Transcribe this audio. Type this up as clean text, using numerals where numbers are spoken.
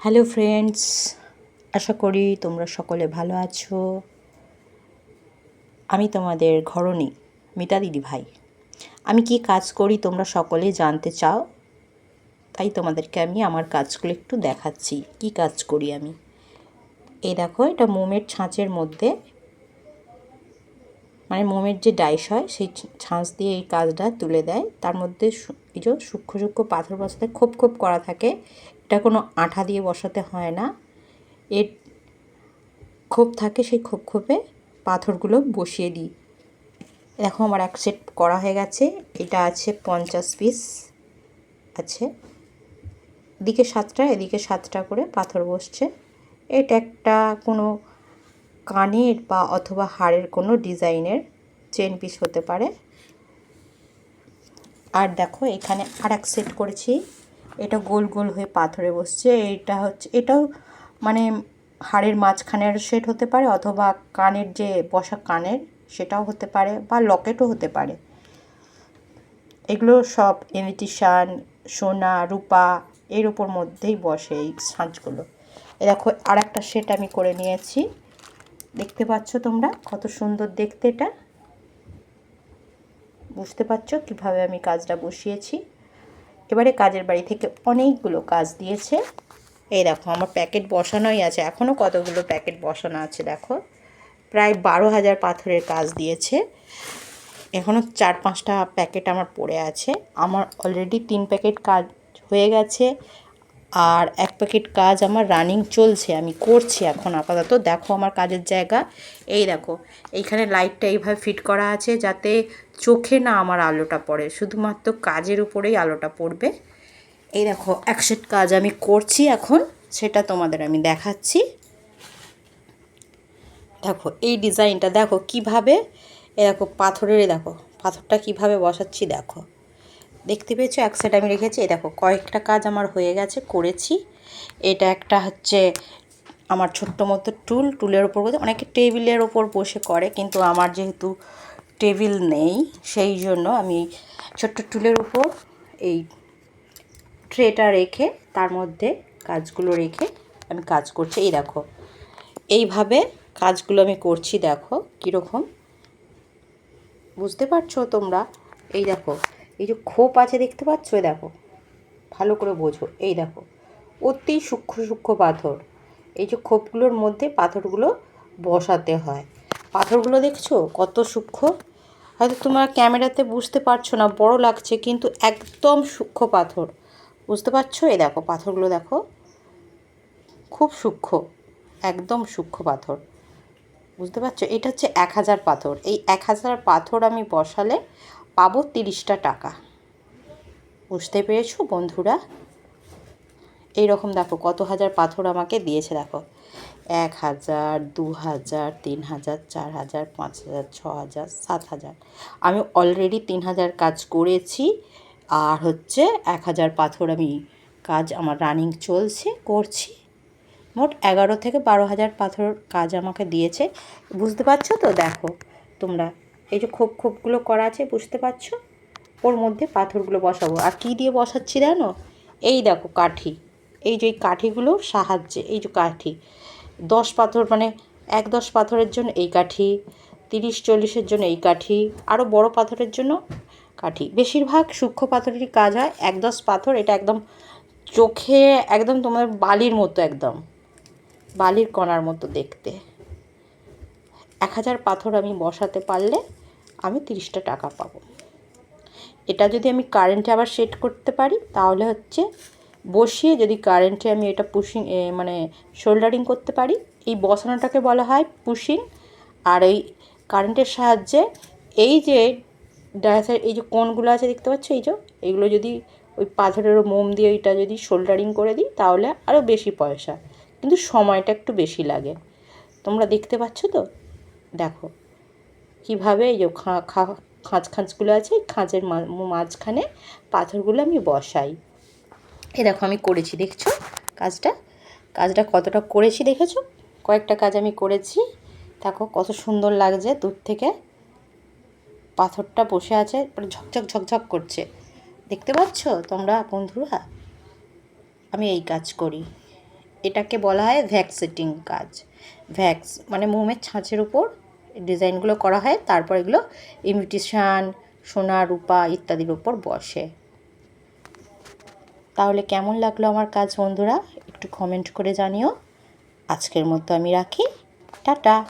Hello friends, আশা করি তোমরা সকলে ভালো আছো। আমি তোমাদের ঘরণী মিতা দিদি ভাই। আমি কি কাজ করি তোমরা সকলেই জানতে চাও, তাই তোমাদেরকে আমি আমার কাজগুলো একটু দেখাচ্ছি কি কাজ করি আমি। এই দেখো, এটা মোমের ছাঁচের মধ্যে, মানে মোমের যে ডাইস হয় সেই ছাঁচ দিয়ে এই কাজটা তুলে দেয়। তার মধ্যে এই যে সূক্ষ্ম সূক্ষ্ম পাথর বসাতে খোপ খোপ করা থাকে। এটা কোনো আঠা দিয়ে বসাতে হয় না, এর খোপ থাকে, সেই খোপ খোপে পাথরগুলো বসিয়ে দিই। দেখো আমার এক সেট করা হয়ে গেছে। এটা আছে 50 পিস আছে, এদিকে 7টা এদিকে 7টা করে পাথর বসছে। এটা একটা কোনো কানের বা অথবা হাড়ের কোনো ডিজাইনের চেন পিস হতে পারে। আর দেখো এখানে আর এক সেট করেছি, এটা গোল গোল হয়ে পাথরে বসছে। এটা হচ্ছে, এটাও মানে হাড়ের মাঝখানের সেট হতে পারে, অথবা কানের যে বসা কানের সেটাও হতে পারে, বা লকেটও হতে পারে। এগুলো সব ইমিটেশন সোনা রূপা এর উপর মধ্যেই বসে এই ছাঁচগুলো। এ দেখো আর একটা সেট আমি করে নিয়েছি, দেখতে পাচ্ছ তোমরা কত সুন্দর দেখতে। এটা বুঝতে পারছো কিভাবে আমি কাজটা বসিয়েছি। এবারে কাজের বাড়ি থেকে অনেকগুলো কাজ দিয়েছে। এই দেখো আমার প্যাকেট বসানোই আছে, এখনও কতগুলো প্যাকেট বসানো আছে। দেখো প্রায় 12,000 পাথরের কাজ দিয়েছে। এখনও 4-5টা প্যাকেট আমার পড়ে আছে। আমার অলরেডি 3 প্যাকেট কাজ হয়ে গেছে, আর 1 প্যাকেট কাজ আমার রানিং চলছে, আমি করছি এখন আপাতত। দেখো আমার কাজের জায়গা, এই দেখো এইখানে লাইটটা এইভাবে ফিট করা আছে যাতে চোখে না আমার আলোটা পড়ে, শুধুমাত্র কাজের উপরেই আলোটা পড়বে। এই দেখো এক সেট কাজ আমি করছি এখন, সেটা তোমাদের আমি দেখাচ্ছি। দেখো এই ডিজাইনটা দেখো কিভাবে, এ দেখো পাথরের, দেখো পাথরটা কিভাবে বসাচ্ছি। দেখো দেখতে পেয়েছো, এক সেট আমি রেখেছি। এই দেখো কয়েকটা কাজ আমার হয়ে গেছে, করেছি। এটা একটা হচ্ছে আমার ছোট্ট মতো টুলের ওপর বসে, অনেকে টেবিলের ওপর বসে করে, কিন্তু আমার যেহেতু টেবিল নেই সেই জন্য আমি ছোট্ট টুলের উপর এই ট্রেটা রেখে তার মধ্যে কাজগুলো রেখে আমি কাজ করছি। এই দেখো এইভাবে কাজগুলো আমি করছি, দেখো কীরকম বুঝতে পারছো তোমরা। এই দেখো এই যে খোপ আছে দেখতে পাচ্ছ, দেখো ভালো করে বোঝো। এই দেখো অতি সূক্ষ্ম সূক্ষ্ম পাথর, এই যে খোপগুলোর মধ্যে পাথরগুলো বসাতে হয়। পাথরগুলো দেখছো কত সূক্ষ্ম, হয়তো তোমরা ক্যামেরাতে বুঝতে পারছো না, বড় লাগছে, কিন্তু একদম সূক্ষ্ম পাথর, বুঝতে পারছো। এই দেখো পাথরগুলো দেখো খুব সূক্ষ্ম, একদম সূক্ষ্ম পাথর, বুঝতে পারছো। এটা হচ্ছে 1000 পাথর। এই 1000 পাথর আমি বসালে পাবো 30টা টাকা, বুঝতে পেরেছো বন্ধুরা। এই রকম দেখো কত হাজার পাথর আমাকে দিয়েছে। দেখো 1000, 2000, 3000, 4000, 5000, 6000, 7000। আমি অলরেডি 3000 কাজ করেছি, আর হচ্ছে 1000 পাথর আমি কাজ আমার রানিং চলছে, করছি। মোট 11 থেকে 12,000 পাথর কাজ আমাকে দিয়েছে, বুঝতে পারছো তো। দেখো তোমরা এই যে খোপ খোপগুলো করা আছে, বুঝতে পারছো। ওর মধ্যে পাথরগুলো বসাবো, আর কী দিয়ে বসাচ্ছি জানো, এই দেখো কাঠি, এই যে কাঠিগুলোর সাহায্যে, এই যে কাঠি 10 পাথর, মানে 1-10 পাথরের জন্য এই কাঠি, 30-40-এর জন্য এই কাঠি, আরও বড় পাথরের জন্য কাঠি। বেশিরভাগ সূক্ষ্ম পাথরেরই কাজ হয়। 1-10 পাথর এটা একদম চোখে একদম তোমার বালির মতো, একদম বালির কণার মতো দেখতে। 1000 পাথর আমি বসাতে পারলে আমি 30টা টাকা পাবো। এটা যদি আমি কারেন্টে আবার সেট করতে পারি তাহলে হচ্ছে বসিয়ে, যদি কারেন্টে আমি এটা পুশিং মানে শোল্ডারিং করতে পারি, এই বসানোটাকে বলা হয় পুশিং। আর এই কারেন্টের সাহায্যে এই যে ডায়াসের এই যে কোণগুলো আছে দেখতে পাচ্ছ, এই যে এইগুলো যদি ওই পাথরেরও মোম দিয়ে এটা যদি শোল্ডারিং করে দিই তাহলে আরও বেশি পয়সা, কিন্তু সময়টা একটু বেশি লাগে। তোমরা দেখতে পাচ্ছ তো, দেখো কীভাবে এই যে খাঁজ খাঁজগুলো আছে, এই খাঁজের মাঝখানে পাথরগুলো আমি বসাই। এ দেখো আমি করেছি, দেখছো কাজটা, কাজটা কতটা করেছি দেখেছো। কয়েকটা কাজ আমি করেছি, দেখো কত সুন্দর লাগছে দূর থেকে, পাথরটা বসে আছে ঝকঝক ঝকঝক করছে, দেখতে পাচ্ছ তোমরা বন্ধুরা। আমি এই কাজ করি, এটাকে বলা হয় ভ্যাক্সেটিং কাজ। ভ্যাক্স মানে মোমের ছাঁচের উপর ডিজাইনগুলো করা হয়, তারপর এগুলো ইমিটেশন সোনা রূপা ইত্যাদির ওপর বসে। তাহলে কেমন লাগলো আমার কাজ বন্ধুরা, একটু কমেন্ট করে জানিও। আজকের মতো আমি রাখি, টাটা।